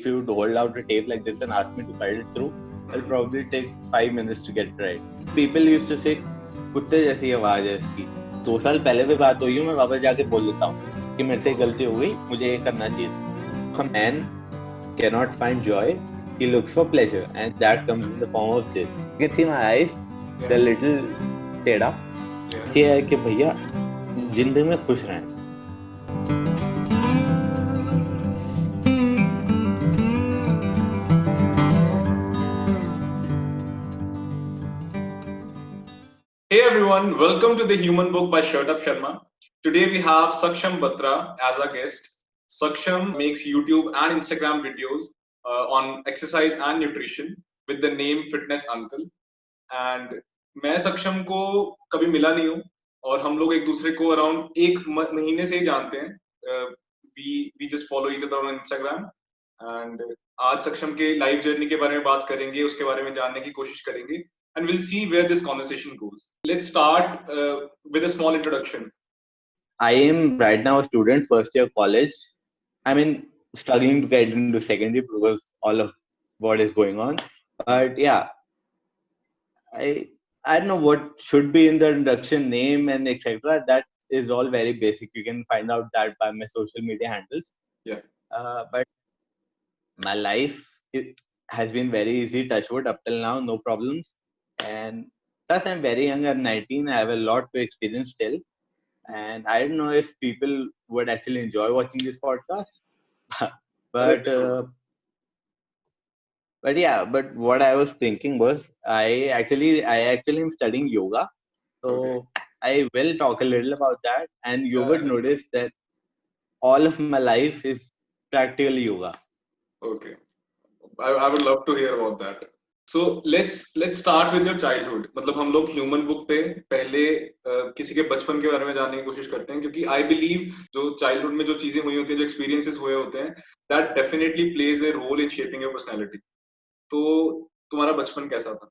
If you would hold out a tape like this and ask me to cut it through, it'll probably take 5 minutes to get right. People used to say, कुत्ते जैसी आवाज है इसकी. 2 साल पहले भी बात हुई, मैं वापस जाके बोल देता हूँ कि मेरे से गलती हो गई, मुझे ये करना चाहिए. A man cannot find joy, he looks for pleasure, and that comes in the form of this. You can see my eyes, they're little टेढ़ा. ये है कि भैया जिंदगी में खुश रहें. Hey everyone, welcome to the Human Book by Shurtabh Sharma. Today we have Saksham Batra as our guest. Saksham makes YouTube and Instagram videos on exercise and nutrition with the name Fitness Uncle. And मैं सक्षम को कभी मिला नहीं हूँ और हम लोग एक दूसरे को अराउंड एक महीने से ही जानते हैं. We just follow each other on Instagram. And आज सक्षम के लाइफ जर्नी के बारे में बात करेंगे, उसके बारे में जानने की कोशिश करेंगे. And we'll see where this conversation goes. Let's start with a small introduction. I am right now a student, first year college. I mean, struggling to get into secondary because all of what is going on. But yeah, I don't know what should be in the introduction, name and etc. That is all very basic. You can find out that by my social media handles. Yeah. But my life has been very easy, touch wood, up till now, no problems. And plus, I'm very young. I'm 19. I have a lot to experience still. And I don't know if people would actually enjoy watching this podcast. But yeah, but what I was thinking was I actually am studying yoga. So I will talk a little about that, and you would notice that all of my life is practically yoga. Okay. I would love to hear about that. So let's start with your childhood. मतलब हम लोग human book पे पहले किसी के बचपन के बारे में जानने की कोशिश करते हैं क्योंकि आई बिलीव जो चाइल्डहुड में जो चीजें हुई होती हैं, जो एक्सपीरियंसेस हुए होते हैं, that definitely plays a role in shaping your personality. तो तुम्हारा बचपन कैसा था?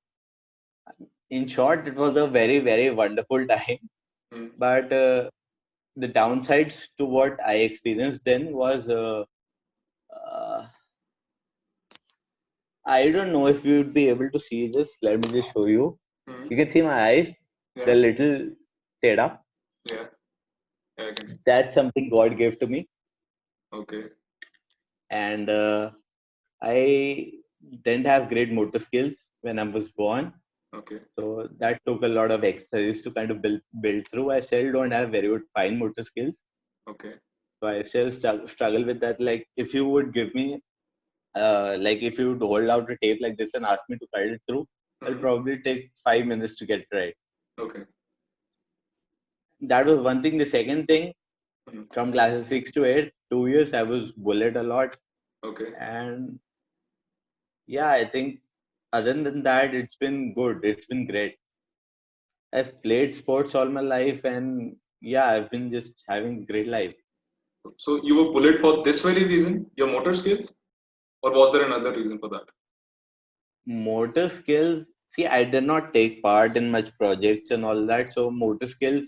In short, it was a very, very wonderful time. But the downsides to what I experienced then was I don't know if you would be able to see this. Let me just show you. You can see my eyes. They're little teda. Yeah. I can see. That's something God gave to me. Okay. And I didn't have great motor skills when I was born. Okay. So that took a lot of exercise to kind of build through. I still don't have very good fine motor skills. Okay. So I still struggle with that. Like if you would give me, like if you would hold out a tape like this and ask me to cut it through, it'll probably take 5 minutes to get right. Okay. That was one thing. The second thing, from classes 6 to 8, 2 years, I was bullied a lot. Okay. And yeah, I think other than that, it's been good. It's been great. I've played sports all my life, and yeah, I've been just having a great life. So you were bullied for this very reason, your motor skills, or was there another reason for that? Motor skills. See, I did not take part in much projects and all that. So motor skills,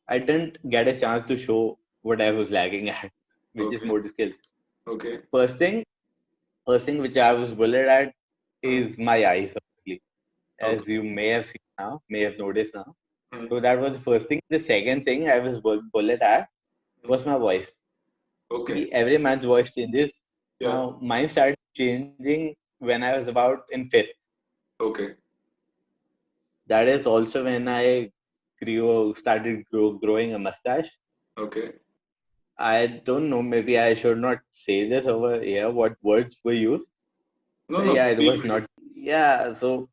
I didn't get a chance to show what I was lagging at, which is motor skills. Okay. First thing which I was bullied at is my eyes, obviously, as you may have seen now, may have noticed now. So that was the first thing. The second thing I was bullied at was my voice. Okay. See, every man's voice changes. Yeah. Now, mine started changing when I was about in 5th. Okay. That is also when I started growing a mustache. Okay. I don't know, maybe I should not say this over here, what words were used. No, yeah, it was not. Yeah, so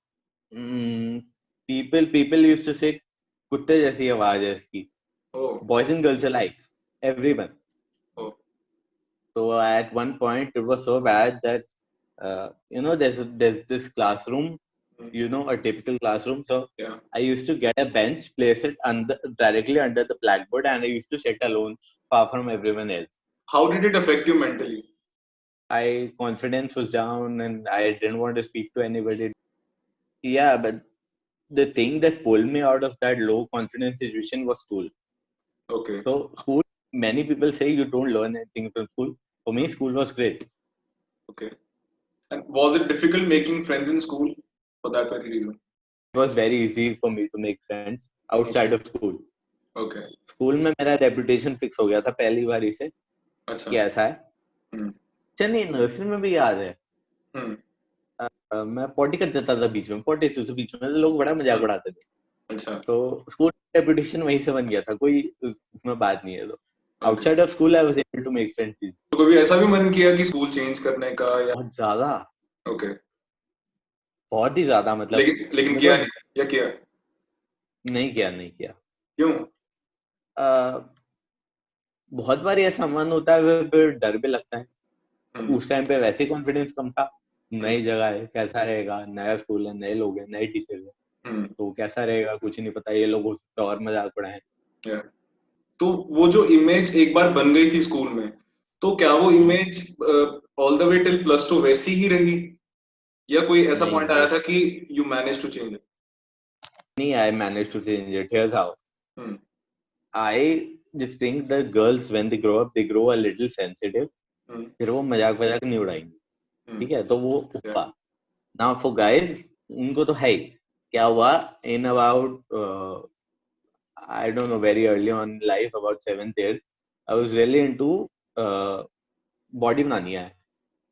people used to say, कुत्ते जैसी आवाज है इसकी. Oh. Boys and girls alike, everyone. Oh. So at one point, it was so bad that there's this classroom, a typical classroom. So Yeah. I used to get a bench, place it directly under the blackboard, and I used to sit alone, far from everyone else. How did it affect you mentally? My confidence was down, and I didn't want to speak to anybody. Yeah, but the thing that pulled me out of that low confidence situation was school. Okay. So school, many people say you don't learn anything from school. For me, school was great. Okay. And was it difficult making friends in school for that very reason? It was very easy for me to make friends outside of school. Okay. School में मेरा reputation fix हो गया था पहली बारी से अच्छा. कि ऐसा है. हम्म. चलिए नर्सरी में भी याद है. हम्म. मैं पॉटी कर देता था बीच में, पॉटी से बीच में तो लोग बड़ा मजाक उड़ाते थे. अच्छा. तो स्कूल रेपुटेशन वहीं से बन गया था, कोई उसमें बात नहीं है. तो Okay. Outside of school I was able to make friends. तो कभी ऐसा भी मन किया कि स्कूल चेंज करने का या? बहुत ज्यादा, ओके. बहुत ही ज्यादा. मतलब लेकिन मेरे किया को नहीं या किया? नहीं किया. क्यों? अ, बहुत बार ऐसा मन होता है, फिर डर भी लगता है. हम्म. उस टाइम पे वैसे ही कॉन्फिडेंस कम था. हम्म. नई जगह है, कैसा रहेगा, नया स्कूल है, नए लोग हैं, नए टीचर है, हम्म. तो कैसा रहेगा कुछ नहीं पता. ये लोग हो सकता है और मजाक उड़ाएं. या. तो वो जो इमेज एक बार बन गई थी स्कूल में, तो क्या वो image all the way till +2 वैसी ही रही, या कोई ऐसा नहीं पॉइंट आया था कि you manage to change it? नहीं, I managed to change it. Here's how. Hmm. I just think the girls when they grow up, they grow a little sensitive. हम्म. फिर वो मजाक वजाक नहीं उड़ाएंगे. हम्म. ठीक है, तो वो Yeah. हुआ. Now for guys, उनको तो है ही. क्या हुआ in about I don't know, very early on in life, about 7th, 8th, I was really into body बनानी है.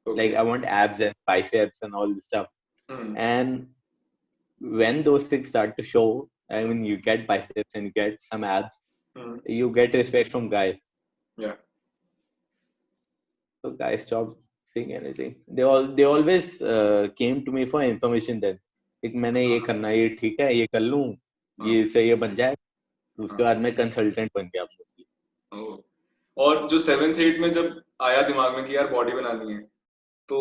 Like Okay. I want abs and biceps and all this stuff. Hmm. And when those things start to show, I mean, you get biceps and you get some abs, hmm. you get respect from guys. Yeah. So guys stopped saying anything. They always came to me for information then. एक मैंने ये करना है, ये ठीक है, ये कर लूं, ये से ये बन जाए. तो उसके बाद मैं कंसल्टेंट बन गया मोस्टली. ओह. और जो 7th 8th में जब आया दिमाग में कि यार बॉडी बनानी है, तो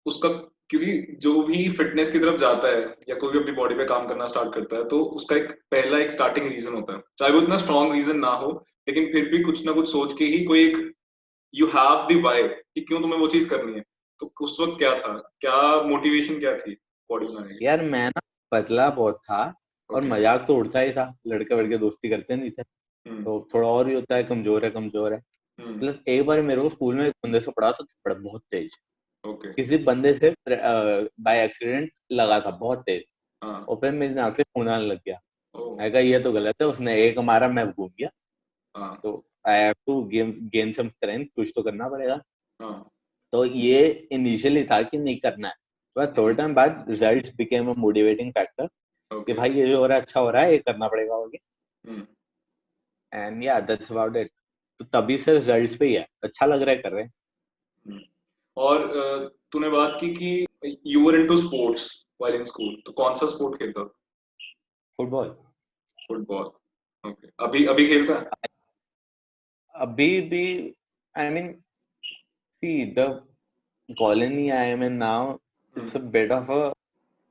उसका, क्योंकि जो भी फिटनेस की तरफ जाता है या कोई भी अपनी बॉडी पे काम करना स्टार्ट करता है, तो उसका एक स्टार्टिंग रीजन होता है, चाहे वो इतना स्ट्रॉन्ग रीजन ना हो, लेकिन फिर भी कुछ ना कुछ सोच के ही कोई एक, यू हैव द वाई कि क्यों तुम्हें वो चीज करनी है. तो उस वक्त क्या था, क्या मोटिवेशन क्या थी बॉडी बनाने की? यार मैं ना पतला बहुत था और Okay. मजाक तो उड़ता ही था. लड़के वड़के दोस्ती करते नहीं थे, हम्म. तो थोड़ा और ही होता है, कमजोर है. हम्म. प्लस एक बार मेरे को स्कूल में एक बंदे से पढ़ा तो थप्पड़ बहुत तेज. ओके. किसी बंदे से बाय एक्सीडेंट लगा था बहुत तेज, हाँ. और फिर मेरी नाक से खून आने लग गया. ओह. मैं कहा ये तो गलत है. उसने एक मारा, मैं घूम गया. हाँ. तो I have to gain some strength, कुछ तो करना पड़ेगा. हाँ. तो ये इनिशियली था कि नहीं करना है. पर थोड़े टाइम बाद results became a motivating factor कि ओके. भाई ये जो हो रहा है अच्छा हो रहा है, ये करना पड़ेगा आगे. हम्म. एंड या दैट्स अबाउट इट. तो तभी से रिजल्ट्स पे ही है, अच्छा लग रहा है कर रहे हैं. हम्म. और तूने बात की कि you were into sports while in school, तो कौन सा स्पोर्ट खेलता? फुटबॉल. फुटबॉल. ओके. अभी अभी खेलता है? अभी भी. I mean see the colony I am in now, it's a bit of a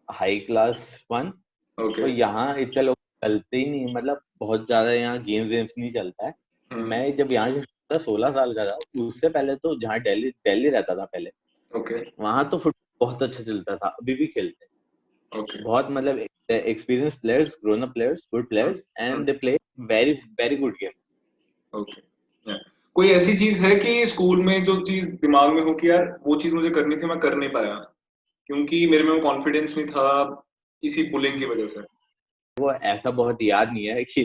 high class one. तो ओके. यहाँ इतने लोग चलते ही नहीं, मतलब बहुत ज्यादा यहाँ गेम्स नहीं चलता है. मैं जब यहाँ से 16 साल का था, उससे पहले तो जहाँ दिल्ली रहता था पहले, ओके. वहाँ तो फुटबॉल बहुत अच्छा चलता था. अभी भी खेलते हैं ओके. बहुत. मतलब experience players, grown up players, good players, and they play very very good game. Okay. कोई ऐसी चीज है कि स्कूल में जो चीज दिमाग में हो कि यार वो चीज मुझे करनी थी, मैं कर नहीं पाया क्योंकि मेरे में वो कॉन्फिडेंस नहीं था, इसी बुलिंग की वजह से? वो ऐसा बहुत याद नहीं है कि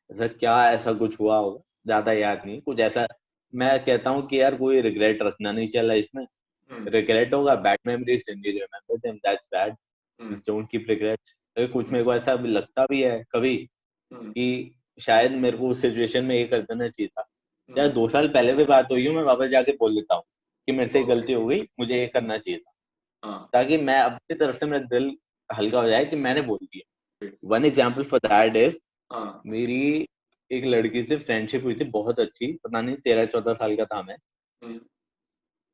ऐसा कुछ हुआ होगा, ज्यादा याद नहीं कुछ ऐसा. मैं कहता हूँ कि यार कोई रिग्रेट रखना नहीं चाहिए इसमें. रिग्रेट होगा, bad memories remember them, that's bad. Just don't keep regrets. कुछ मेरे को ऐसा लगता भी है कभी कि शायद मेरे को उस सिचुएशन में ये कर देना चाहिए था. या 2 साल पहले भी बात हुई, मैं वापस जाके बोल देता हूँ कि मेरे से गलती हो गई, मुझे ये करना चाहिए था, ताकि मैं अपनी तरफ से मेरा दिल हल्का हो जाए कि मैंने बोल दिया. One example for that is, मेरी एक लड़की से फ्रेंडशिप हुई थी बहुत अच्छी. पता नहीं 13-14 साल का था मैं.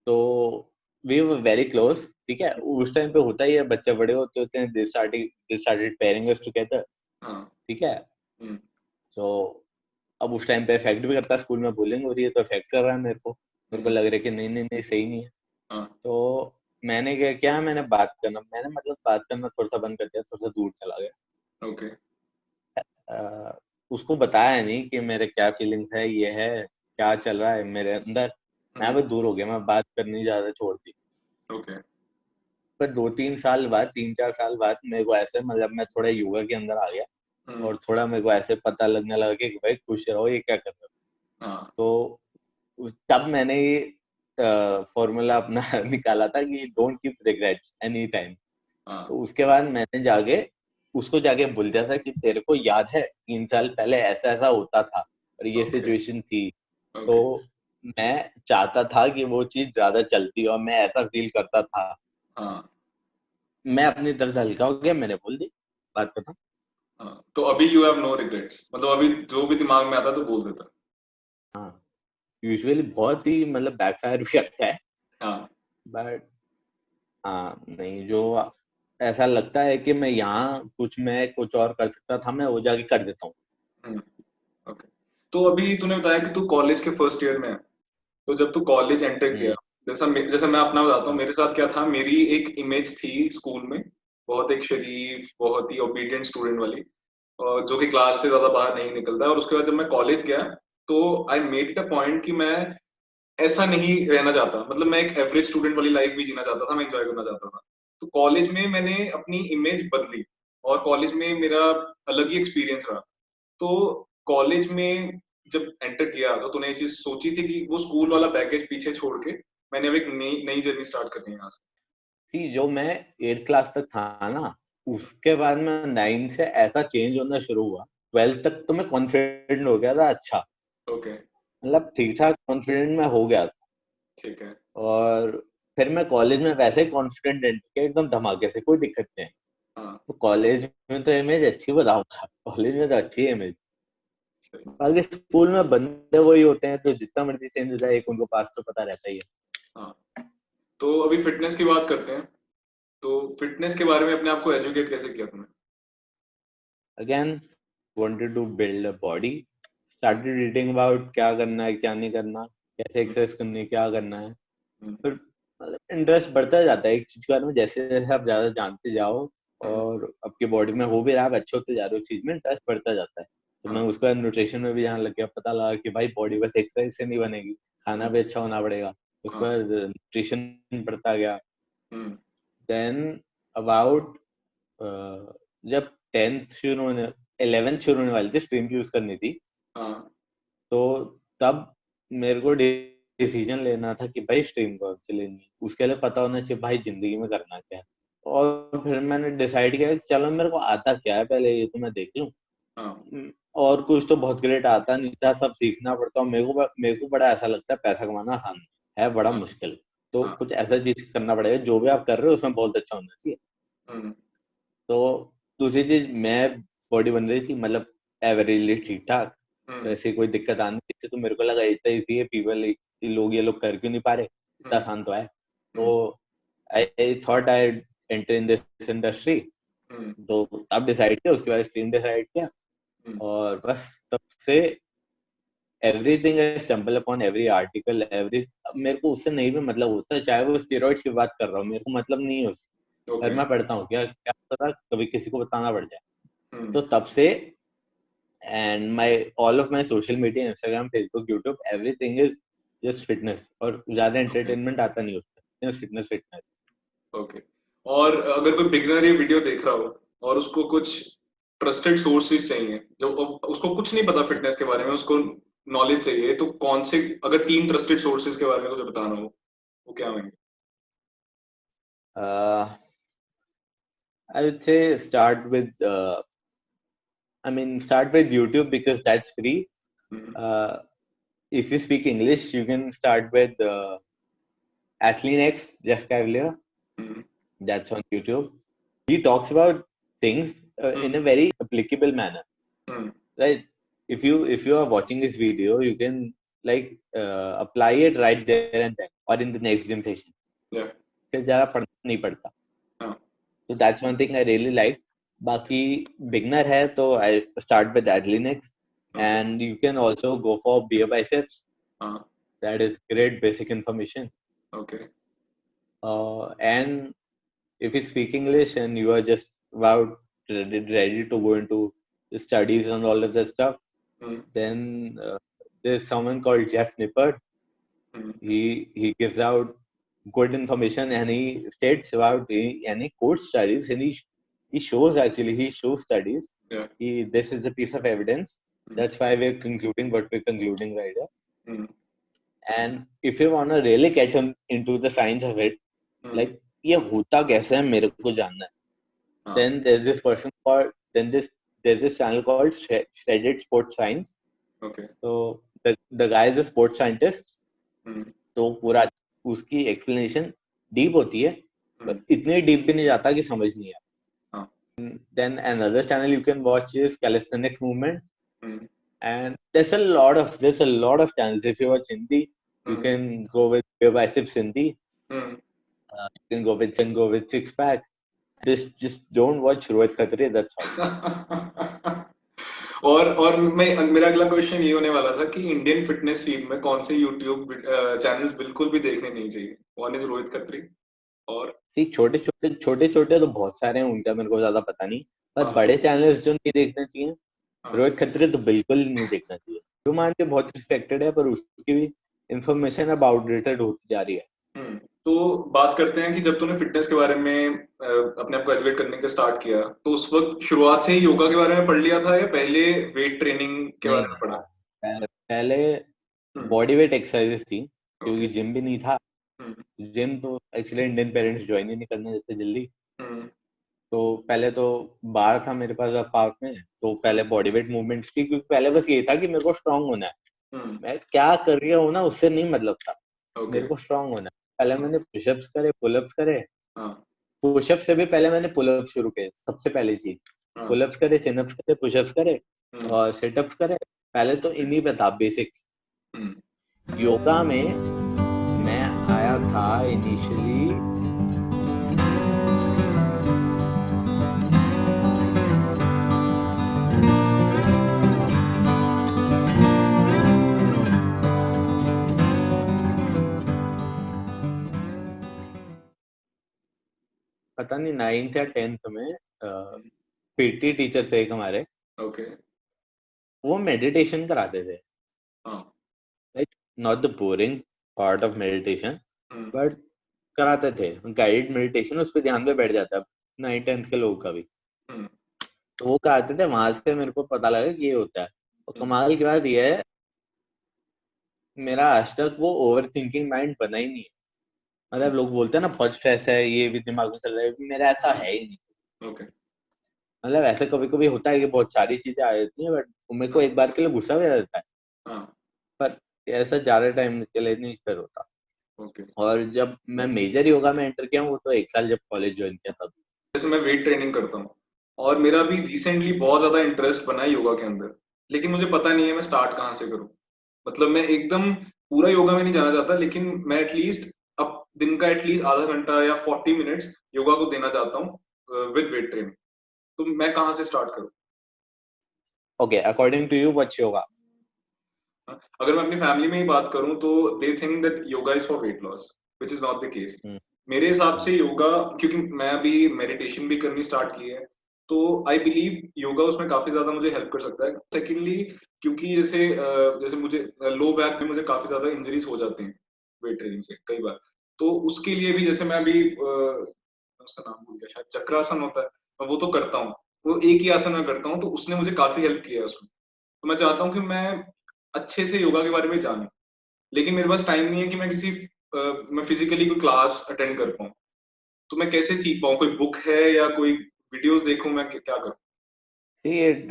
तो वी वर वेरी क्लोज. ठीक है, उस टाइम पे होता ही है, बच्चे बड़े होते हैं, they started pairing us together. ठीक है. तो अब उस टाइम पे इफेक्ट भी करता है, स्कूल में बुलिंग हो रही है तो इफेक्ट कर रहा है मेरे को. मेरे को लग रहा है कि नहीं नहीं नहीं सही नहीं है. तो मैंने मैंने बात करना थोड़ा सा बंद कर दिया, थोड़ा सा दूर चला गया. ओके. उसको बताया नहीं कि मेरे क्या फीलिंग्स है, ये है क्या चल रहा है मेरे अंदर. मैं बस दूर हो गया, मैं बात करनी ज्यादा छोड़ दी. ओके. पर 2-3 साल बाद 3-4 साल बाद मेरे को ऐसे मतलब मैं थोड़ा योगा के अंदर आ गया हम्म. और थोड़ा मेरे को ऐसे पता लगने लगा कि भाई खुश रहो, ये क्या कर रहे हो. हाँ. तो तब मैंने ये फॉर्मूला अपना निकाला था कि don't keep regrets any time. हाँ. तो उसके बाद मैंने जाके उसको जाके बोल दिया था कि तेरे को याद है 3 साल पहले ऐसा ऐसा होता था और ये ओके. सिचुएशन थी. तो ओके. मैं चाहता था कि वो चीज ज्यादा चलती और मैं ऐसा फील करता था. हाँ. मैं अपनी तरफ से हल्का हो गया, मैंने बोल दी बात खत्म. हाँ. तो अभी यू हैव नो रिग्रेट्स, मतलब अभी जो भी दिमाग में आता है तो बोल देता. हाँ, यूजुअली बहुत ही मतलब बैकफायर भी करता है. हाँ. बट हाँ नहीं, जो ऐसा लगता है कि मैं कुछ और कर सकता था, मैं वो जाके कर देता हूँ. हम्म. ओके. तो अभी तूने बताया कि तू कॉलेज के फर्स्ट ईयर में है. तो जब तू कॉलेज एंटर किया, हम्म. जैसा मैं अपना बताता हूँ, हाँ. मेरे साथ क्या था. मेरी एक इमेज थी स्कूल में, बहुत एक शरीफ, बहुत ही ओबीडियंट स्टूडेंट वाली, और जो कि क्लास से ज्यादा बाहर नहीं निकलता है. और उसके बाद जब मैं कॉलेज गया, तो I made it a point कि मैं ऐसा नहीं रहना चाहता. मतलब मैं एक एवरेज स्टूडेंट वाली लाइफ भी जीना चाहता था, मैं एंजॉय करना चाहता था. तो कॉलेज में मैंने अपनी इमेज बदली, और कॉलेज में मेरा अलग ही एक्सपीरियंस रहा. तो कॉलेज में जब एंटर किया, तो तूने ये चीज सोची थी कि वो स्कूल वाला बैगेज पीछे छोड़ के मैंने अब एक नई नई जर्नी स्टार्ट करनी है यहाँ से. थी जो मैं 8th क्लास तक था ना, उसके बाद में 9 से ऐसा चेंज होना शुरू हुआ. 12th तक तो मैं कॉन्फिडेंट हो गया था. अच्छा, ओके. मतलब ठीक ठाक कॉन्फिडेंट मैं हो गया था. ठीक है. और फिर मैं कॉलेज में वैसे ही कॉन्फिडेंट एंटर किया एकदम धमाके से, कोई दिक्कत नहीं. हाँ. तो कॉलेज में तो इमेज अच्छी बताऊंगा, कॉलेज में तो अच्छी इमेज. सही. बाकी स्कूल में बंदे वही होते हैं, तो जितना मर्जी चेंज हो जाए एक उनको पास तो पता रहता ही है. हाँ. तो अभी फिटनेस की बात करते हैं. तो फिटनेस के बारे में अपने आप को एजुकेट कैसे किया तुमने? Again, wanted to build a body, started reading about क्या करना है क्या नहीं करना, कैसे हम्म. एक्सरसाइज करनी है क्या करना है. हम्म. फिर मतलब इंटरेस्ट बढ़ता जाता है एक चीज के बारे में, जैसे जैसे आप ज्यादा जानते जाओ हम्म. और आपकी बॉडी में हो भी रहा है, आप अच्छे होते जा रहे हो, उस चीज में इंटरेस्ट बढ़ता जाता है. तो मैं हाँ. उसके बाद न्यूट्रिशन में भी जाने लग गया, पता लगा कि भाई बॉडी बस एक्सरसाइज से नहीं बनेगी, खाना हम्म. भी अच्छा होना पड़ेगा. उसके हाँ. बाद न्यूट्रिशन बढ़ता गया. हम्म. देन अबाउट जब 10th शुरू होने 11th शुरू होने वाली थी, स्ट्रीम चूज करनी थी. हाँ. तो तब मेरे को डिसीजन लेना था कि भाई स्ट्रीम कौन सी लेनी है. उसके लिए पता होना चाहिए भाई जिंदगी में करना क्या है. और फिर मैंने डिसाइड किया कि चलो मेरे को आता क्या है पहले ये तो मैं देख लूं. हाँ. और कुछ तो बहुत ग्रेट आता नहीं था, सब सीखना पड़ता. और मेरे को बड़ा ऐसा लगता है पैसा कमाना आसान है बड़ा हाँ. मुश्किल. तो हाँ. कुछ ऐसा चीज करना पड़ेगा, जो भी आप कर रहे हो उसमें बहुत अच्छा होना चाहिए. हम्म. तो दूसरी चीज, मैं बॉडी बन रही थी मतलब एवरेजली ठीक ठाक, हम्म. वैसे कोई दिक्कत आनी थी. तो मेरे को लगा इतना इजी है, पीपल लोग ये लोग कर क्यों नहीं पा रहे, इतना हम्म. आसान तो है. हम्म. तो I thought I enter in this industry. हम्म. तो अब डिसाइड किया, उसके बाद स्ट्रीम डिसाइड किया. हम्म. और बस तब से everything I stumble upon every article every. मेरे को उससे नहीं भी मतलब होता है, चाहे वो स्टेरॉइड्स की बात कर रहा हूँ, मेरे को मतलब नहीं है उससे. पर ओके. मैं पढ़ता हूँ, क्या क्या पता कभी किसी को बताना पड़ जाए. हम्म. तो तब से and my all of my social media, Instagram, Facebook, YouTube, everything is just fitness. और ज्यादा ओके. एंटरटेनमेंट आता नहीं उससे, जस्ट फिटनेस फिटनेस. ओके. और अगर कोई बिगनर ये वीडियो देख रहा हो और उसको कुछ ट्रस्टेड सोर्सेज चाहिए, जो उसको कुछ नहीं पता फिटनेस के बारे में, उसको नॉलेज चाहिए, तो कौन से, अगर 3 ट्रस्टेड सोर्सेज के बारे में तुझे बताना हो, वो क्या होंगे? I would say start with start with YouTube because that's free. Hmm. uh, if you speak English you can start with Athlean Jeff Cavalier. Hmm. That's on YouTube. He talks about things in a hmm. very applicable manner, hmm. right? If you are watching this video, you can like apply it right there and then or in the next gym session. या. फिर ज़्यादा पढ़ना नहीं पड़ता. हाँ. So that's one thing I really like. बाकी beginner है तो I start with Athlean, okay. and you can also go for beer biceps. हाँ. That is great basic information. Okay. And if you speak English and you are just about ready to go into the studies and all of that stuff, hmm. then there's someone called Jeff Nippert. Hmm. He gives out good information and he states about any court studies and he shows actually he shows studies. Yeah. This is a piece of evidence. That's why we're concluding what we're concluding right here. And if you want to really get him into the science of it, like ये होता कैसे है मेरे को जानना है. Then there's this person called there's this channel called Shredded Sports Science. Okay. So the guy is a sports scientist. तो पूरा उसकी explanation deep होती है, but इतने deep भी नहीं जाता कि समझ नहीं आया. Then another channel you can watch is Calisthenics Movement. And there's a lot of channels. If you watch Hindi, you can go with Your Biceps Hindi. You can go with Six Pack. Just don't watch Rohit Khatri. That's all. और मेरा अगला question ये होने वाला था कि Indian fitness scene में कौन से यूट्यूब चैनल्स बिल्कुल भी देखने नहीं चाहिए. वन इज रोहित खत्री और छोटे तो बहुत सारे हैं, उनका मेरे को ज्यादा पता नहीं, पर बड़े चैनल्स जो नहीं देखने चाहिए, रोहित खत्री तो बिल्कुल नहीं देखना चाहिए. ह्यूमान के बहुत रिस्पेक्टेड है, पर उसकी भी इंफॉर्मेशन अब आउटडेटेड होती जा रही है. तो बात करते हैं कि जब तूने फिटनेस के बारे में अपने आप को एजुकेट करने का स्टार्ट किया, तो उस वक्त शुरुआत से ही योगा के बारे में पढ़ लिया था या पहले वेट ट्रेनिंग के बारे में पढ़ा? पहले बॉडी वेट एक्सरसाइजेस थी, क्योंकि जिम भी नहीं था. जिम तो एक्चुअली इंडियन पेरेंट्स ज्वाइन ही नहीं करने देते जल्दी. तो पहले तो बार था मेरे पास पार्क में, तो पहले बॉडी वेट मूवमेंट्स थी, क्योंकि पहले बस ये था कि मेरे को स्ट्रांग होना है. मैं क्या कर रही हूँ ना उससे नहीं मतलब था. मेरे को स्ट्रांग होना है. पहले मैंने पुशअप्स करे, पुलअप्स करे. पुशअप से भी पहले मैंने पुलअप्स शुरू किए. सबसे पहले चीज पुलअप्स करे, चिनअप्स करे, पुशअप्स करे और सिटअप्स करे. पहले तो इन्हीं पे था बेसिक्स. योगा में मैं आया था इनिशियली पता नहीं 9th या 10th में. पीटी टीचर थे एक हमारे. ओके. वो मेडिटेशन कराते थे. Like not the boring part of meditation, but कराते थे गाइडेड मेडिटेशन. उस पे ध्यान पे बैठ जाता है 9th 10th के लोगों का भी. तो वो कराते थे. वहां से मेरे को पता लगा कि ये होता है. और कमाल की बात ये है, मेरा आज तक वो ओवर थिंकिंग माइंड बना ही नहीं है. मतलब लोग बोलते हैं ना बहुत स्ट्रेस है, ये भी दिमाग में चल रहा है, मेरा ऐसा है ही नहीं. ओके. मतलब ऐसे कभी कभी होता है कि बहुत सारी चीजें आ जाती हैं, बट मेरे को एक बार के लिए गुस्सा भी आ जाता है. पर ऐसा ज्यादा टाइम के लिए नहीं फिर होता. और जब मैं मेजर योगा में एंटर किया हूँ, वो तो 1 साल जब कॉलेज ज्वाइन किया था. जैसे मैं वेट ट्रेनिंग करता हूँ और मेरा भी रिसेंटली बहुत ज्यादा इंटरेस्ट बना है योगा के अंदर, लेकिन मुझे पता नहीं है मैं स्टार्ट कहाँ से करूँ. मतलब मैं एकदम पूरा योगा में नहीं जाना चाहता, लेकिन मैं एटलीस्ट अब दिन का एटलीस्ट आधा घंटा या 40 मिनट्स योगा को देना चाहता हूँ विद वेट ट्रेनिंग. तो मैं कहाँ से स्टार्ट करूँ? Okay, according to you what's yoga? अगर मैं अपनी फैमिली में ही बात करूं तो they think that yoga is for weight loss, which is not the case. मेरे हिसाब से योगा, क्योंकि मैं अभी मेडिटेशन भी करनी स्टार्ट की है, तो आई बिलीव योगा उसमें काफी ज्यादा मुझे हेल्प कर सकता है. सेकेंडली, क्योंकि जैसे मुझे लो बैक में मुझे काफी ज्यादा इंजरीज हो जाती हैं वेट ट्रेनिंग से कई बार. तो उसके लिए भी जैसे मैं अभी उसका नाम भूल गया, शायद चक्रासन होता है, मैं वो तो करता हूँ. वो एक ही आसन में करता हूँ, तो उसने मुझे काफी हेल्प किया है उसमें. तो मैं चाहता हूँ कि मैं अच्छे से योगा के बारे में जानूं, लेकिन मेरे पास टाइम नहीं है कि मैं फिजिकली कोई क्लास अटेंड कर पाऊं. तो मैं कैसे सीख पाऊं? कोई बुक है या कोई वीडियोस देखूं? मैं क्या करूं? See, it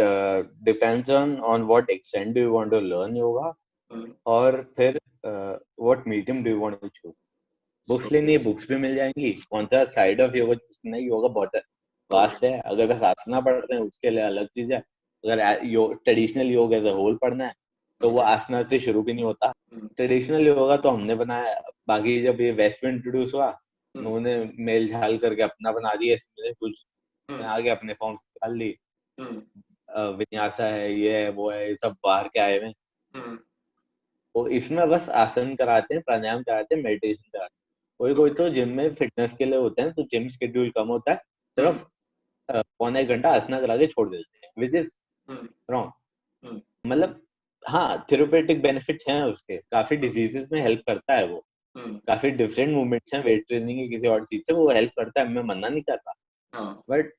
depends on what extent do you want to learn yoga, और फिर what medium do you want to choose. Books लेनी है, बुक्स भी मिल जाएंगी. कौन सा साइड ऑफ योगा चूज नहीं, योगा बहुत वास्ट है. अगर बस आसना पढ़ रहे हैं उसके लिए अलग चीज है. अगर ट्रेडिशनल योग एज अ होल पढ़ना है तो वो आसना से शुरू भी नहीं होता. ट्रेडिशनल योगा तो हमने बनाया, बाकी जब ये वेस्ट में इंट्रोड्यूस हुआ, उन्होंने मेल झाल करके अपना बना दिया. इसमें कुछ आगे अपने फॉर्म्स निकाल ली. विन्यासा है, ये है, वो है, ये सब बाहर के आए हुए. तो इसमें बस आसन कराते हैं, प्राणायाम कराते हैं, मेडिटेशन कराते हैं. कोई तो जिम में फिटनेस के लिए होते हैं, तो जिम शेड्यूल कम होता है, सिर्फ पौने 1 घंटा आसना करा के छोड़ देते हैं, विच इज रॉन्ग. मतलब हाँ, थेरेपेटिक बेनिफिट्स हैं उसके, काफी डिजीजेस में हेल्प करता है वो, काफी डिफरेंट मूवमेंट्स हैं वेट ट्रेनिंग की किसी और चीज से, वो हेल्प करता है, मैं मना नहीं कर रहा, हाँ बट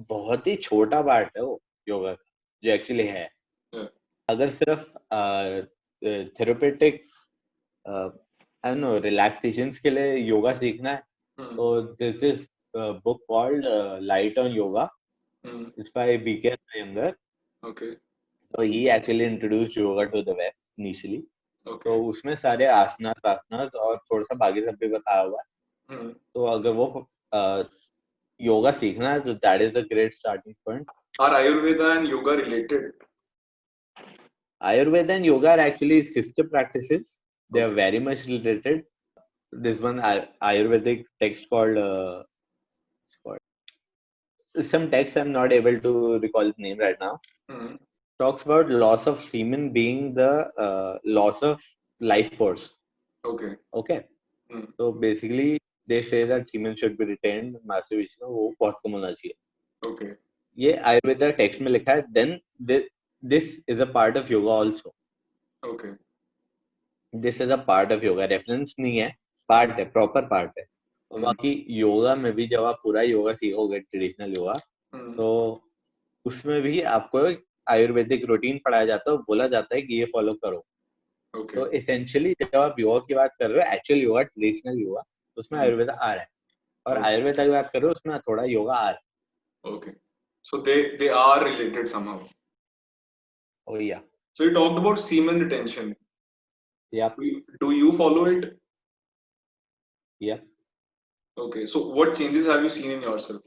बहुत ही छोटा पार्ट है वो योगा का जो एक्चुअली है। Yeah. अगर सिर्फ थेरेपेटिक आई नो रिलैक्सेशंस के लिए योगा सीखना है तो this is book called light on yoga, it's by BK Iyengar. Okay. तो he actually introduced yoga to the west initially. Okay. तो उसमें सारे आसनास आसनास और थोड़ा सा बाकी सब भी बताया हुआ है। तो अगर वो योगा सीखना है तो that is a great starting point. Are Ayurveda and yoga related? Ayurveda and yoga are actually sister practices. They are Okay. very much related. This one Ayurvedic text called some text I'm not able to recall the name right now. Talks about loss of semen being the loss of life force. Okay. Okay. So basically they say that semen should be retained. Masturbation वो बहुत कम होना चाहिए. Okay. ये Ayurveda text में लिखा है. Then this is a part of yoga also. Okay. This is a part of yoga, reference नहीं है, पार्ट है, प्रॉपर पार्ट है। और बाकी योगा में भी जब आप पूरा योगा सीखोगे ट्रेडिशनल योगा तो उसमें भी आपको आयुर्वेदिक रूटीन पढ़ाया जाता है, बोला जाता है कि ये फॉलो करो। तो एसेंशियली जब आप योगा की बात कर रहे हो, एक्चुअल योगा ट्रेडिशनल योगा, उसमें आयुर्वेदा आ रहा है, और आयुर्वेदा की बात कर रहे हो उसमें थोड़ा योगा आ रहा है। Okay. So they are related somehow. Oh yeah. So you talked about semen retention. Yeah. Do you follow it? Yeah. Okay. So what changes have you seen in yourself?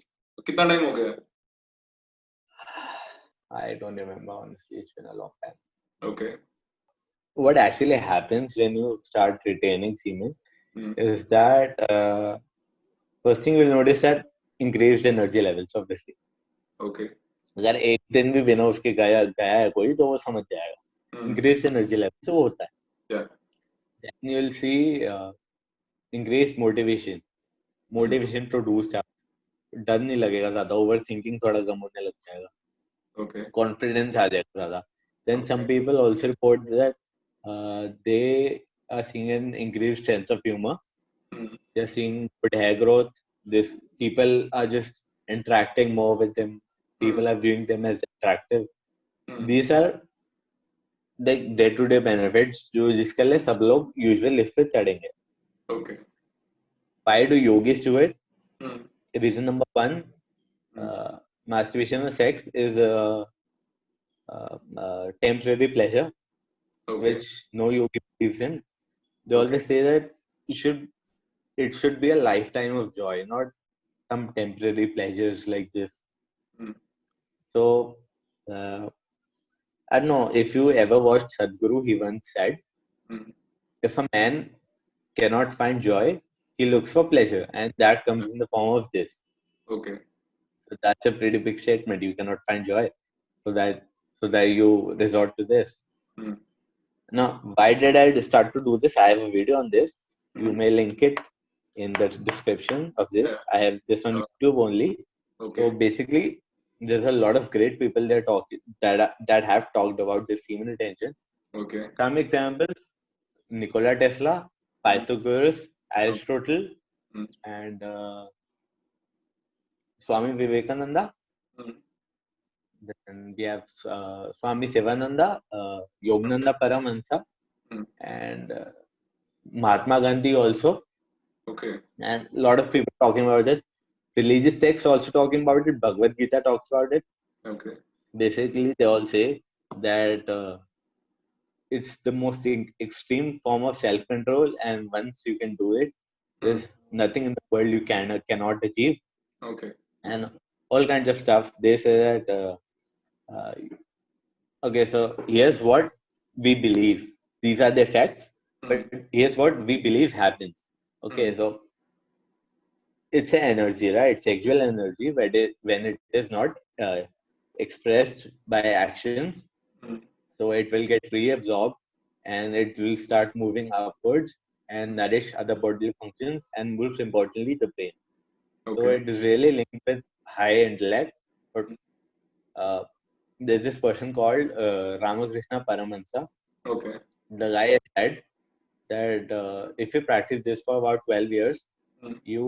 कितना टाइम हो गया? I don't remember honestly, it's been a long time. Okay. What actually happens when you start retaining semen is that first thing you'll notice that increased energy levels obviously. Okay. अगर एक दिन भी बिना उसके गया है कोई तो वो समझ जाएगा increased energy levels वो होता है. Yeah. Then you'll see increased motivation produced. डर नहीं लगेगा ज्यादा, ओवर थिंकिंग थोड़ा कम होने लग जाएगा, Okay. कॉन्फिडेंस आ जाएगा ज्यादा. Then some people also report that they are seeing an increased sense of humor. They're seeing good hair growth. This people are just interacting more with them. People are viewing them as attractive. These are the day-to-day benefits जो जिसके लिए सब लोग usually इस पे चढ़ेंगे. Okay. Why do yogis do it? Reason number one, masturbation or sex is a temporary pleasure, which no yogi believes in. They always say that it should be a lifetime of joy, not some temporary pleasures like this. So I don't know if you ever watched Sadhguru. He once said, if a man cannot find joy, he looks for pleasure, and that comes in the form of this. Okay. So that's a pretty big statement. You cannot find joy, so that you resort to this. Now, why did I start to do this? I have a video on this. You may link it in the description of this. I have this on YouTube only. So basically, there's a lot of great people that have talked about this semen retention. Okay. Some examples: Nikola Tesla, Pythagoras, Aristotle, and Swami Vivekananda. Then we have Swami Sivananda, Yogananda Paramahansa, and Mahatma Gandhi also. Okay. And a lot of people talking about it. Religious texts also talking about it. Bhagavad Gita talks about it. Okay. Basically, they all say that it's the most extreme form of self-control, and once you can do it, there's nothing in the world you cannot achieve. Okay. And all kinds of stuff. They say that okay, so here's what we believe. These are the facts, but here's what we believe happens. Okay, so it's an energy, right? Sexual energy, when it is not expressed by actions, so it will get reabsorbed and it will start moving upwards and nourish other bodily functions, and most importantly, the brain. So it is really linked with high intellect. But there's this person called Ramakrishna Paramahansa. Okay. The guy said that if you practice this for about 12 years, Mm. you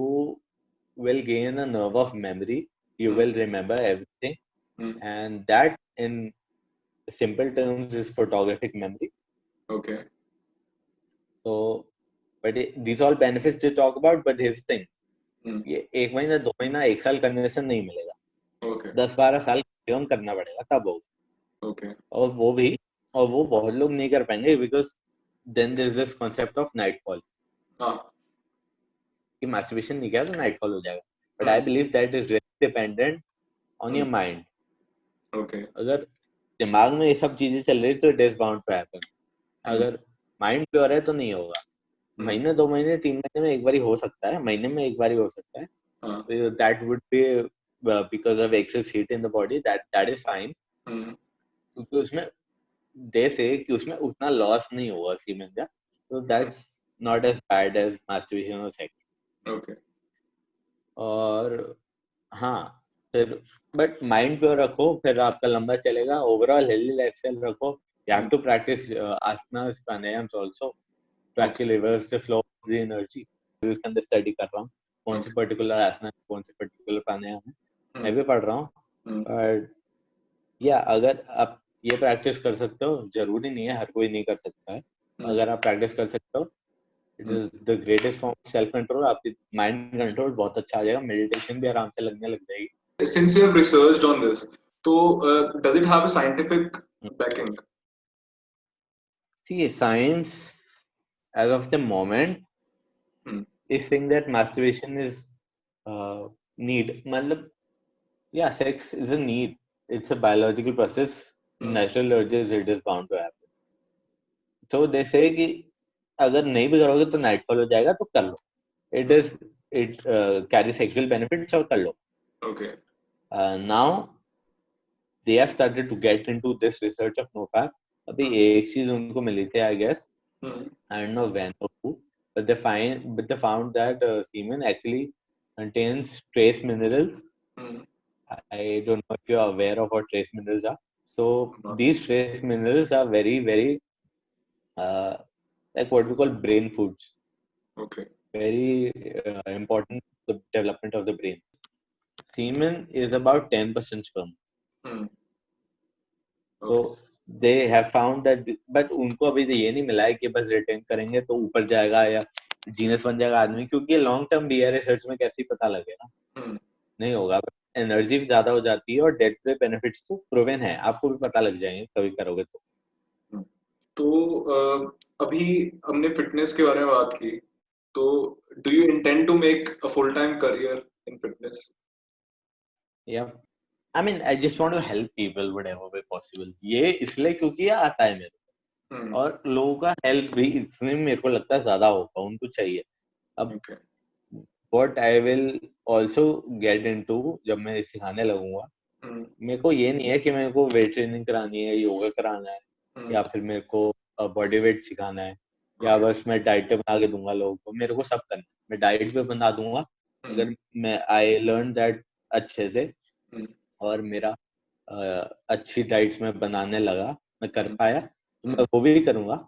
will gain a nerve of memory. You Mm. will remember everything, Mm. and that, in simple terms, is photographic memory. Okay. So, but these all benefits they talk about. But here's the thing: Mm. ये 1 महीना 2 महीना 1 साल करने से नहीं मिलेगा. Okay. 10-12 साल minimum करना पड़ेगा तब होगा. Okay. और वो बहुत लोग नहीं कर पाएंगे, because then there is this concept of nightfall हाँ. कि मास्टरबेशन नहीं किया तो नाइटफॉल हो जाएगा. But I Mm. Believe that is really dependent on your Mm. Mind. Okay. अगर दिमाग में ये सब चीजें चल रही तो it is bound to happen. अगर माइंड प्योर है तो नहीं होगा. महीने 2 महीने 3 महीने में एक बार हो सकता है, महीने में एक बार हो सकता है. हाँ. That would be because of excess heat in the body. That is fine, Mm. क्योंकि उसमें दे से कि उसमें उतना लॉस नहीं होगा सीमेन का. तो that's not as bad as masturbation और सेक्स. Okay. और हाँ, फिर बट माइंड प्योर रखो, फिर आपका लंबा चलेगा. ओवरऑल हेल्दी लाइफस्टाइल रखो. You have to practise asanas pranayams also to actually reverse the flow of the energy. इसके अंदर स्टडी कर रहा हूँ कौन सी पर्टिकुलर आसना, कौन सी पर्टिकुलर प्राणायाम है, मैं भी पढ़ रहा हूँ. बट या अगर आप ये प्रैक्टिस कर सकते हो, जरूरी नहीं है हर कोई नहीं कर सकता है. अगर आप प्रैक्टिस कर सकते हो, it is the greatest form of self control. आपकी माइंड कंट्रोल बहुत अच्छा आ जाएगा. मेडिटेशन भी आराम से लगने लग जाएगी. Since you have researched on this, so does it have a scientific backing? See, science as of the moment is saying that masturbation is need. मतलब, yeah, sex is a need. It's a biological process. Natural urges, it is bound to happen. So they say कि अगर नहीं भी करोगे तो nightfall हो जाएगा तो कर लो. It carries sexual benefits, और कर लो. Okay. Now they have started to get into this research of NoFap. अभी एक चीज उनको मिली थी, I guess. I don't know when or who, but they found that semen actually contains trace minerals. I don't know if you are aware of what trace minerals are. So these trace minerals are very, very like what we call brain foods. Okay. Very important for the development of the brain. Semen is about 10% sperm. So they have found that, but उनको अभी ये नहीं मिला है कि बस retain करेंगे तो ऊपर जाएगा या जीनस बन जाएगा आदमी, क्योंकि लॉन्ग टर्म बीआर रिसर्च में कैसे पता लगेगा. नहीं होगा. एनर्जी भी ज्यादा हो जाती है और डेथ पे बेनिफिट्स तो प्रूवन है, आपको भी पता लग जाएंगे कभी करोगे तो. तो अभी हमने फिटनेस के बारे में बात की, तो do you intend to make a full time career in fitness? या I mean, I just want to help people whatever way possible. ये इसलिए क्योंकि ये आता है मेरे को, और लोगों का हेल्प भी इसमें मेरे को लगता है ज्यादा होगा, उनको चाहिए. अब what I will also get into जब मैं सिखाने लगूंगा, मेरे को ये नहीं है कि मेरे को वेट ट्रेनिंग करानी है, योगा कराना है, या फिर मेरे को बॉडी वेट सिखाना है, या बस मैं डाइट बना के दूंगा लोगों को. मेरे को सब करना है. मैं डाइट पे बना दूंगा अगर मैं आई लर्न दैट अच्छे से, और मेरा अच्छी डाइट्स में बनाने लगा, मैं कर पाया, तो मैं वो भी करूंगा.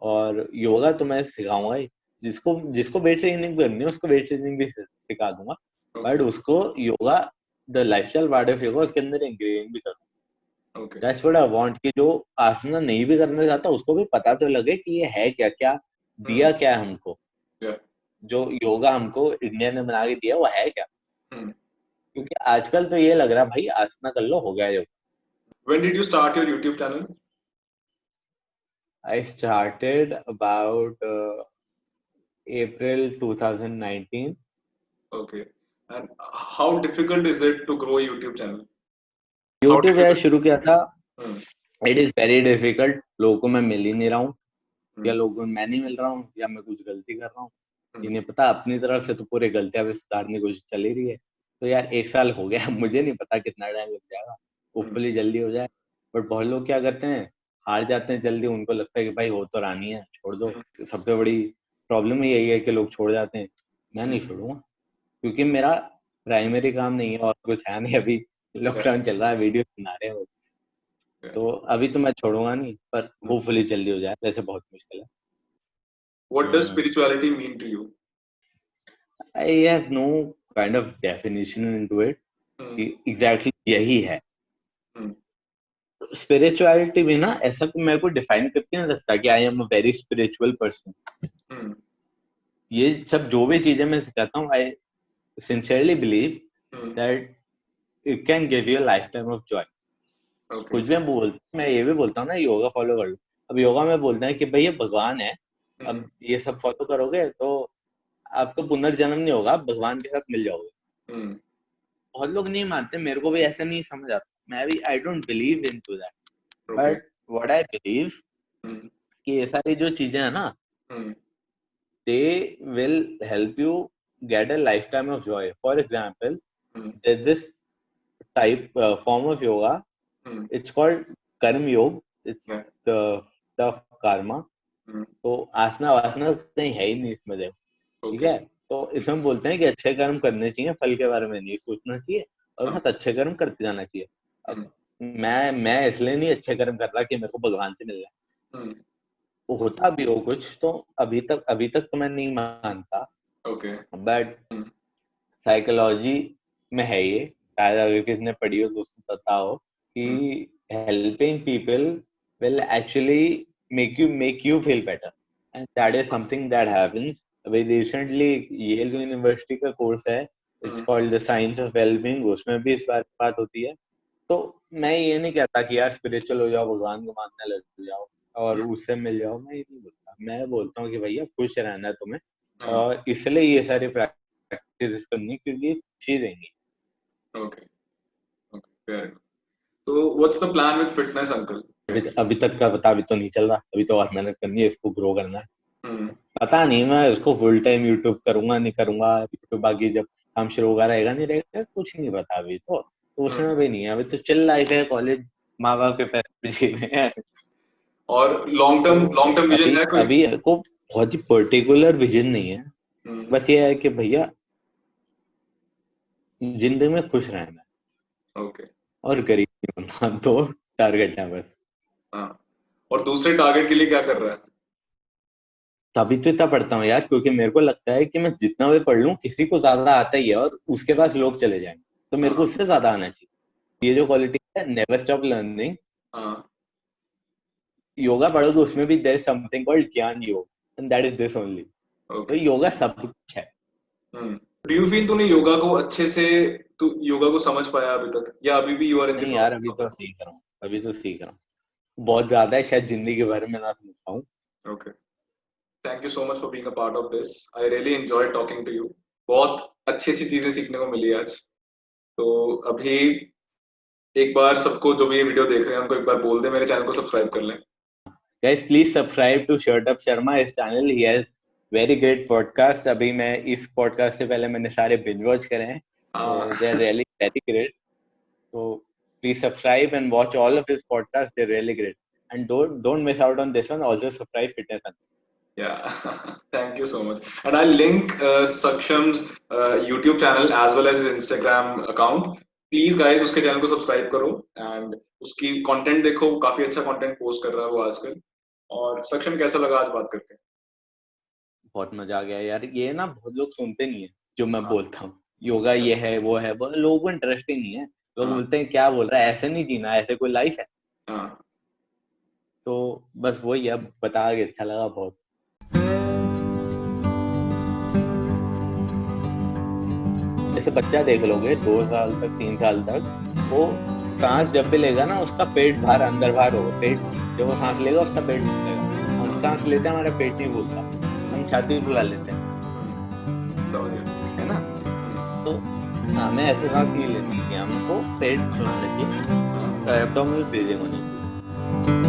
और योगा तो मैं सिखाऊंगा ही. जिसको जिसको वेट ट्रेनिंग करनी है उसको वेट ट्रेनिंग भी सिखा दूंगा. बट उसको yoga, the lifestyle part of yoga, उसके अंदर इंग्रेडिएंट भी करूंगा. दैट्स व्हाट आई वांट, कि जो आसना नहीं भी करना चाहता उसको भी पता तो लगे कि ये है क्या, क्या दिया क्या है हमको. जो योगा हमको इंडिया ने बना के दिया वो है क्या. क्योंकि आजकल तो ये लग रहा भाई आसना कर लो हो गया yoga. When did you start your YouTube channel? I started about April 2019. Okay. And how difficult is it to grow a YouTube channel? YouTube है शुरू किया था. It is very difficult. लोगों को मैं मिल ही नहीं रहा हूँ, या लोगों को मैं नहीं मिल रहा हूँ, या मैं कुछ गलती कर रहा हूँ. ये नहीं पता. अपनी तरफ से तो पूरे गलतियां भी सुधारने की कोशिश चल ही रही है. तो यार 1 साल हो गया, मुझे नहीं पता कितना टाइम लग जाएगा. होपफुली जल्दी हो जाए. बट बहुत लोग क्या करते हैं, हार जाते हैं जल्दी. उनको लगता है कि भाई हो तो रानी है, छोड़ दो. सबसे बड़ी प्रॉब्लम यही है कि लोग छोड़ जाते हैं. मैं नहीं छोड़ूंगा, क्योंकि मेरा प्राइमरी काम नहीं है और कुछ है नहीं. अभी लॉकडाउन चल रहा है, वीडियो बना रहे हो, तो अभी तो मैं छोड़ूंगा नहीं. पर होपफुली जल्दी हो जाए, वैसे बहुत मुश्किल है. What does spirituality mean to you? I have no kind of definition into it. Exactly यही है. स्पिरिचुअलिटी भी ना ऐसा मेरे को डिफाइन करके नहीं लगता कि I am a very spiritual person. ये सब जो भी चीजें मैं सिखाता हूँ, I sincerely believe that it can give you a life time of Joy. कुछ भी मैं ये भी बोलता हूँ ना, योगा फॉलो कर लो. अब योगा में बोलते हैं कि भाई ये भगवान है, अब ये सब फॉलो करोगे तो आपको पुनर्जन्म नहीं होगा, आप भगवान के साथ मिल जाओगे. बहुत लोग नहीं मानते, मेरे को भी ऐसा नहीं समझ आता. मैं भी I don't believe in to that, but what I believe कि ये सारी जो चीजें है ना, they will help you get a lifetime of joy. For example, there's this form of yoga. It's called Karma Yoga. It's the stuff karma. तो आसना वासना कहीं है ही नहीं इसमें. देखो ठीक है, तो इसमें बोलते हैं कि अच्छे कर्म करने चाहिए, फल के बारे में नहीं सोचना चाहिए, और बहुत अच्छे कर्म करते जाना चाहिए. अब मैं इसलिए नहीं अच्छे कर्म कर रहा कि मेरे को भगवान से मिलना है. होता भी हो कुछ, तो अभी तक तो मैं नहीं मानता. बट साइकोलॉजी में है ये, शायद अगर किसी ने पढ़ी हो तो उसको पता हो कि helping people will actually make you feel better, and that is something that happens. अभी रिसेंटली येल यूनिवर्सिटी का कोर्स है, it's called the science of wellbeing, उसमें भी इस बात होती है. तो मैं ये नहीं कहता कि यार स्पिरिचुअल हो जाओ, भगवान को मानने लग जाओ और उससे मिल जाओ. मैं ये नहीं बोलता. मैं बोलता हूँ कि भैया खुश रहना है तुम्हें, और इसलिए ये सारी प्रैक्टिस करनी, क्योंकि खुशी देंगी. So what's the plan with fitness, uncle? अभी तक का पता अभी तो नहीं चल रहा. अभी तो और मेहनत करनी है, इसको ग्रो करना है. पता नहीं मैं इसको फुल टाइम यूट्यूब करूंगा नहीं करूंगा. बाकी जब काम शुरू होगा रहेगा नहीं रहेगा कुछ नहीं पता. अभी तो उसमें भी नहीं है. अभी तो चिल लाइफ है, कॉलेज, माँ बाप के पैसे पे जी रहे हैं. और लॉन्ग टर्म विजन है कोई? अभी को बहुत ही पर्टिकुलर विजन नहीं है. बस ये है कि भैया जिंदगी में खुश रहना है और गरीब नहीं बनना. दो टारगेट है बस. और दूसरे टारगेट के लिए क्या कर रहा है? तभी तो इतना पढ़ता हूँ यार, क्योंकि मेरे को लगता है कि मैं जितना भी पढ़ लूँ, किसी को ज्यादा आता ही है और उसके पास लोग चले जाएंगे, तो मेरे को उससे ज्यादा आना चाहिए. ये जो क्वालिटी है, नेवर स्टॉप लर्निंग. योगा पढ़ो तो उसमें भी देयर इज समथिंग कॉल्ड ज्ञान योग, and that is this only. तो योगा सब कुछ है. डू यू फील तूने योगा को अच्छे से तू योगा को समझ पाया अभी तक, या अभी भी यू आर इन द? नहीं यार, अभी तो सीख रहा हूँ. बहुत ज्यादा है, शायद जिंदगी भर में ना समझ पाऊँ. Okay, thank you so much for being a part of this. I really enjoyed talking to you. बहुत अच्छी चीजें सीखने को मिली आज. तो अभी एक बार सबको जो भी ये वीडियो देख रहे हैं उनको एक बार बोल दे मेरे चैनल को सब्सक्राइब कर लें. Guys, please subscribe to Shut Up Sharma, his channel. He has very great podcast. अभी मैं इस podcast से पहले मैंने सारे binge watch करे हैं. They're really very great. So please subscribe and watch all of his podcasts. They're really great. And don't miss out on this one. Also subscribe Fitness Uncle. Yeah, thank you so much. And I'll link Saksham's YouTube channel as well as his Instagram account. Please guys उसके channel को subscribe करो and उसकी content देखो. काफी अच्छा content post कर रहा है वो आजकल. और सक्षम, कैसा लगा आज बात करके? बहुत मजा आ गया यार. ये ना बहुत लोग सुनते नहीं है जो मैं बोलता हूँ. योगा ये है वो है, लोगों को इंटरेस्ट ही नहीं है. लोग बोलते हैं क्या बोल रहा है, ऐसे नहीं जीना, ऐसे कोई लाइफ है. तो बस वही, अब बता के अच्छा लगा बहुत. जैसे बच्चा देख लोगे 2 साल तक 3 साल तक, वो सांस जब भी लेगा ना, उसका पेट बाहर अंदर बाहर होगा. पेट जब वो सांस लेगा उसका पेट फूलेगा. हम सांस लेते हैं, हमारा पेट नहीं फूलता, हम छाती भी फुला लेते हैं, है ना. तो हमें ऐसे सांस नहीं लेनी चाहिए, हमको पेट फुलाना चाहिए, एब्डोमिनल ब्रीदिंग होनी चाहिए.